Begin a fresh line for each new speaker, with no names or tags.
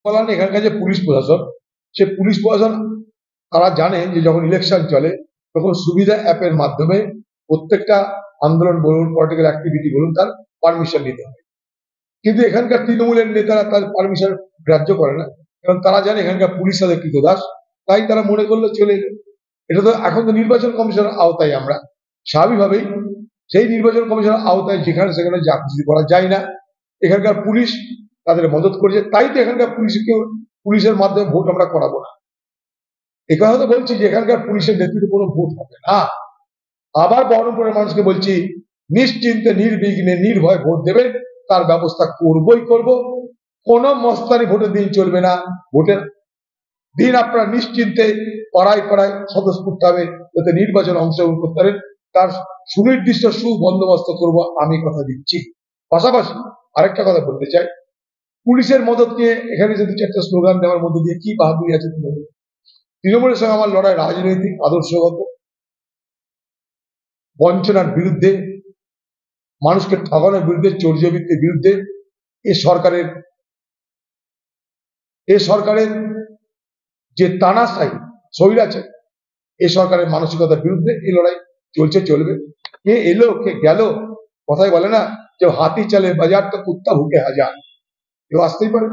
বলার এখানকার যে পুলিশ প্রশাসন, সে পুলিশ প্রশাসন তারা জানে যে যখন ইলেকশন চলে তখন সুবিধা অ্যাপের মাধ্যমে প্রত্যেকটা আন্দোলন বলুন, পলিটিক্যাল অ্যাক্টিভিটি বলুন, তার পারমিশন নিতে হয়। কিন্তু এখানকার তৃণমূলের নেতারা তার পারমিশন গ্রাহ্য করে না, কারণ তারা জানে এখানকার পুলিশ তাদের কৃতদাস, তাই তারা মনে করলে চলে এলো। এটা তো এখন তো নির্বাচন কমিশনের আওতায়, আমরা স্বাভাবিকভাবেই সেই নির্বাচন কমিশনের আওতায় যেখানে সেখানে যা খুশি করা যায় না। এখানকার পুলিশ তাদের মদত করেছে, তাই তো এখানকার পুলিশের মাধ্যমে ভোট আমরা করাবো না। এ কথা তো বলছি যে এখানকার পুলিশের নেতৃত্বে কোনো ভোট হবে না। আবার বহরমপুরের মানুষকে বলছি, নিশ্চিন্তে নির্বিঘ্নে নির্ভয় ভোট দেবেন, তার ব্যবস্থা করবই করব। কোনো মস্তানি ভোটের দিন চলবে না। ভোটের দিন আপনারা নিশ্চিন্তে পাড়ায় পাড়ায় স্বতঃস্ফূর্তভাবে যাতে নির্বাচনে অংশগ্রহণ করতে পারেন, তার সুনির্দিষ্ট সুবন্দোবস্ত করব, আমি কথা দিচ্ছি। পাশাপাশি আরেকটা কথা বলতে চাই, পুলিশের মদত নিয়ে এখানে যদি একটা স্লোগান দেওয়ার মধ্যে দিয়ে কি বাহাদুরি আছে তৃণমূলের সঙ্গে আমার লড়াই রাজনৈতিক আদর্শগত, বঞ্চনার বিরুদ্ধে, মানুষকে ঠকানোর বিরুদ্ধে, চর্যাবৃত্তির বিরুদ্ধে, এ সরকারের যে তানাশাই স্বৈরাচারী, এ সরকারের মানসিকতার বিরুদ্ধে এই লড়াই চলছে, চলবে। কে এলো কে গেল, কথাই বলে না যে হাতি চলে বাজার তো কুত্তা ভুকে হাজার, কেউ আসতেই পারে।